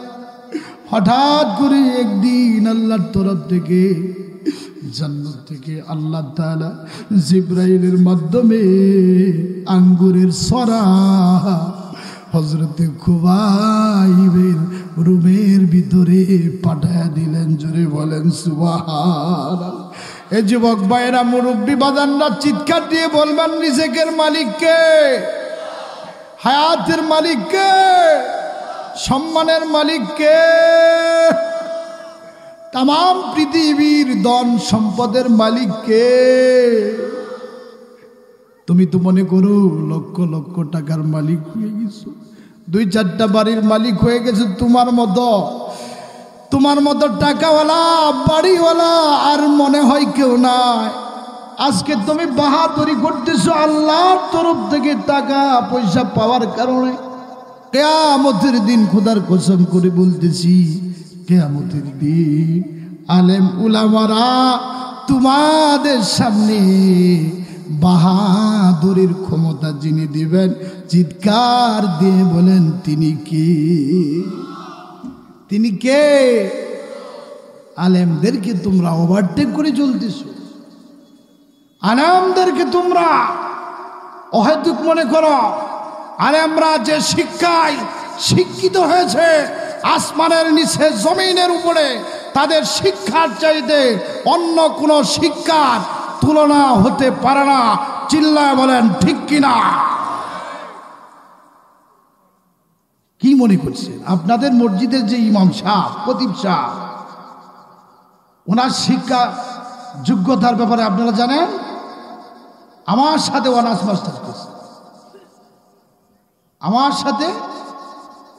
হঠাৎ করে একদিন আল্লাহর তরফ থেকে, জান্নাত থেকে আল্লাহ তাআলা জিবরাইলের মাধ্যমে আঙ্গুরের সরা হযরত খুবাইবের রুমের ভিতরে পাঠায়া দিলেন। জোরে বলেন সুবহানাল্লাহ। এ যুবক ভাইরা, মুরব্বী বাজানরা, চিৎকার দিয়ে বলবেন রিজিকের মালিক কে? হায়াতের মালিক কে? সম্মানের মালিক কে? তাম পৃথিবীর ধন সম্পদের মালিক কে? তুমি তো মনে করো লক্ষ লক্ষ টাকার মালিক হয়ে গেছো, 2-4টা বাড়ির মালিক হয়ে গেছো। তোমার মতো টাকাওয়ালা, বাড়িওয়ালা আর মনে হয় কেউ নাই। আজকে তুমি বাহাদুরি করতেছো আল্লাহর তরফ থেকে টাকা পয়সা পাওয়ার কারণে। কিয়ামতের দিন খোদার কসম করে বলতেছি, কিয়ামতের দিন আলেম উলামারা তোমাদের সামনে বাহাদুরির ক্ষমতা যিনি দিবেন, চিৎকার দিয়ে বলেন তিনি কে? তিনি কে? আলেমদেরকে তোমরা ওভারটেক করে চলতেছো, আলেমদেরকে তোমরা অহেতুক মনে করো। আলেমরা যে শিক্ষায় শিক্ষিত হয়েছে, আসমানের নিচে জমিনের উপরে, তাদের শিক্ষার চাইতে অন্য কোনো শিক্ষার তুলনা হতে পারে না। চিল্লায় বলেন ঠিক কিনা? কি মনে করছেন আপনাদের মসজিদের যে ইমাম সাহেব, খতিব সাহেব, ওনার শিক্ষা যোগ্যতার ব্যাপারে আপনারা জানেন? আমার সাথে অনার্স মাস্টার্স করছে, আমার সাথে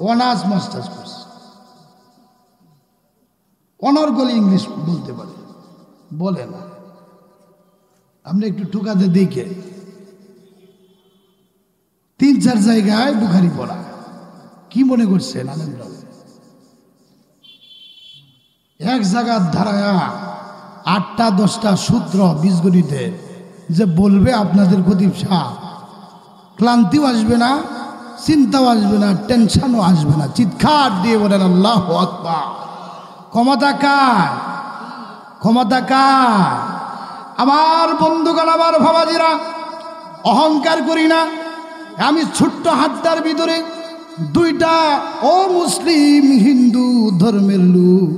অনার্স মাস্টার্স করছে, অনর্গল ইংলিশ বলতে পারে, বলে না। আপনি একটু ঠুকাতে দেখে 3-4 জায়গায় বুখারি পড়া। কি মনে করছেন আলেমরা? এক জায়গার ধারায়া 8টা-10টা সূত্র বীজগণিতে যে বলবে আপনাদের খতিব সাহেব, ক্লান্তিও আসবে না, চিন্তাও আসবে না, টেনশনও আসবে না। চিৎকার দিয়ে বলেন আল্লাহু আকবার। ক্ষমতা কার? ক্ষমতা কার? আমার বন্ধুগণ, আমার বাবাজিরা, অহংকার করি না। আমি ছোট্ট হাতটার ভিতরে 2টা মুসলিম হিন্দু ধর্মের লোক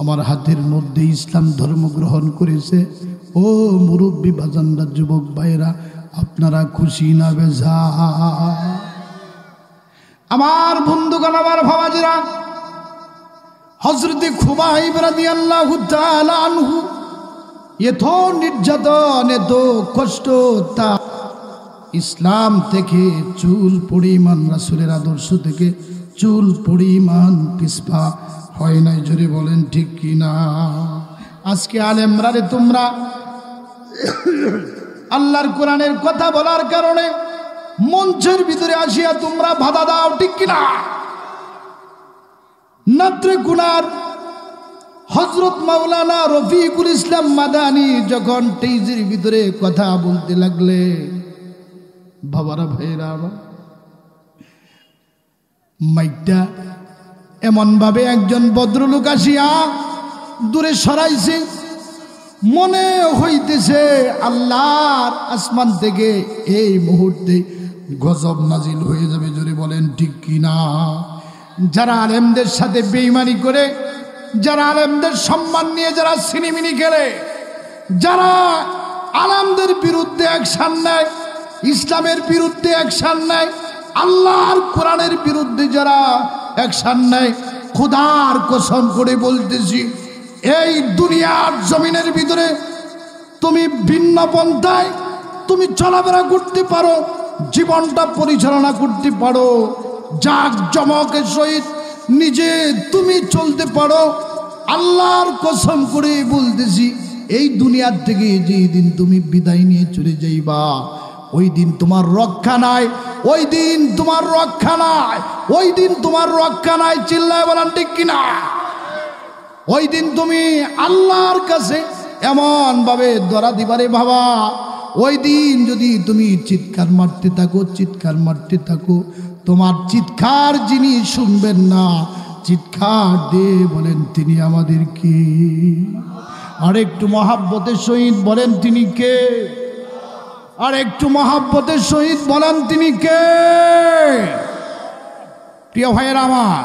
আমার হাতের মধ্যে ইসলাম ধর্ম গ্রহণ করেছে। ও মুরব্বী বাজানরা, যুবক ভাইরা, আপনারা খুশি না বেজা? আমার বন্ধুগণ, আমার বাবাজিরা, হযরত খুবাইব রাদিয়াল্লাহু তাআলা আনহু এত নির্যাতন, এত কষ্ট, তা ইসলাম থেকে চুল পরিমাণ, রাসূলের আদর্শ থেকে চুল পরিমাণ পিছপা হয় নাই। জোরে বলেন ঠিক কিনা? আজকে আলেমরা রে, তোমরা আল্লাহর কোরআনের কথা বলার কারণে মঞ্চের ভিতরে আসিয়া তোমরা বাধা দাও, ঠিক কিনা? নাত্রে কুনার হযরত মাওলানা রফিকুল ইসলাম মাদানী যখন টেজের ভিতরে কথা বলতে লাগলে, বাবারা ভাইরা আমার, মাইকটা এমন ভাবে একজন ভদ্রলোক আসিয়া দূরে সরাইছে, মনে হইতেছে আল্লাহর আসমান থেকে এই মুহূর্তে গজব নাজিল হয়ে যাবে। জোরে বলেন ঠিক কিনা? যারা আলেমদের সাথে বেঈমানি করে, যারা আলেমদের সম্মান নিয়ে যারা সিনেমিনি খেলে, যারা আলেমদের বিরুদ্ধে অ্যাকশন নেয়, ইসলামের বিরুদ্ধে অ্যাকশন নেয়, আল্লাহর কোরআনের বিরুদ্ধে যারা অ্যাকশন নেয়, খোদার কসম করে বলতেছি, এই দুনিয়ার জমিনের ভিতরে তুমি ভিন্ন পন্থায় তুমি চলাফেরা করতে পারো, জীবনটা পরিচালনা করতে পারো, জাক জমকের সহিত নিজে তুমি চলতে পারো। আল্লাহর কসম করে বলতেছি, এই দুনিয়ার থেকে যেই দিন তুমি বিদায় নিয়ে চলে যাইবা, ওই দিন তোমার রক্ষা নাই, ওই দিন তোমার রক্ষা নাই, ওই দিন তোমার রক্ষা নাই। চিল্লায় বলেন ঠিক কিনা? ওই দিন তুমি আল্লাহর কাছে এমন ভাবে ধরা দিবারে বাবা, ওই দিন যদি তুমি চিৎকার মারতে থাকো, চিৎকার মারতে থাকো, তোমার চিৎকার যিনি শুনবেন না, চিৎকার দিয়ে বলেন তিনি আমাদের কি? আর একটু মহাব্বতের সহিত বলেন তিনি কে? আর একটু মহাব্বতের সহিত বলেন তিনি কে? প্রিয় ভাইয়েরা আমার,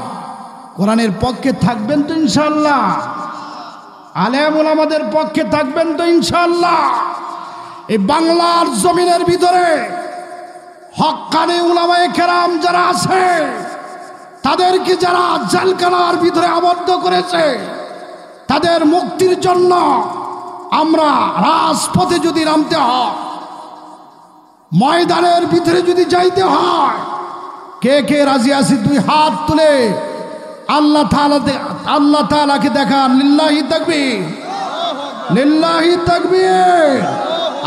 কোরআনের পক্ষে থাকবেন তো ইনশাআল্লাহ? আলেম ওলামাদের পক্ষে থাকবেন তো ইনশাআল্লাহ? এই বাংলার জমিনের ভিতরে হক্কানি উলামায়ে কেরাম যারা আছে, তাদেরকে যারা জেলখানার ভিতরে আবদ্ধ করেছে, তাদের মুক্তির জন্য আমরা রাজপথে যদি নামতে হয়, ময়দানের ভিতরে যদি যাইতে হয়, কে কে রাজি আছি? দুই হাত তুলে আল্লাহ তাআলাকে দেখান। লিল্লাহি তাকবীর, লিল্লাহি তাকবীর।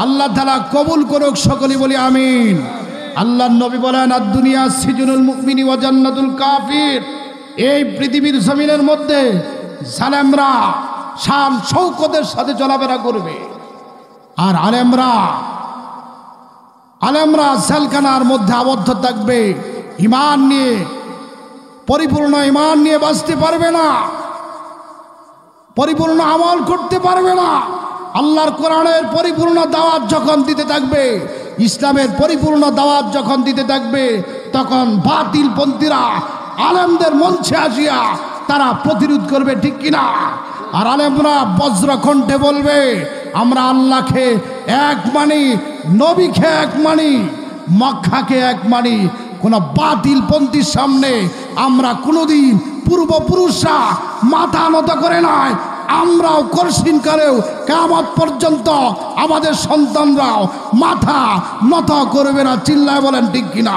আল্লাহ তাআলা কবুল করুক, সকলে বলি আমিন। আল্লাহর নবী বলেন, আদ-দুনিয়া সিজনুল মুমিনি ওয়া জান্নাতুল কাফির। এই পৃথিবীর জমিনের মধ্যে জালেমরা শান শৌকতের সাথে চলাফেরা করবে, আর আলেমরা জেলখানার মধ্যে আবদ্ধ থাকবে। ঈমান নিয়ে, পরিপূর্ণ ঈমান নিয়ে বাঁচতে পারবে না, পরিপূর্ণ আমল করতে পারবে না। আল্লাহর কোরআনের পরিপূর্ণ দাওয়াত যখন দিতে থাকবে, ইসলামের পরিপূর্ণ দাওয়াত যখন দিতে থাকবে, তখন বাতিল পন্থীরা আলেমদের মঞ্চে আসিয়া তারা প্রতিরোধ করবে, ঠিক কিনা? আর আলেমরা বজ্রকণ্ঠে বলবে, আমরা আল্লাহকে এক মানি, নবীকে এক মানি, মক্কাকে এক মানি। কোন বাতিল পন্থীর সামনে আমরা কোনোদিন পূর্বপুরুষরা মাথা নত করে নাই, আমরাও করসিন করেও কিয়ামত পর্যন্ত আমাদের সন্তানরাও মাথা নত করবে না। চিল্লায় বলেন ঠিক কিনা?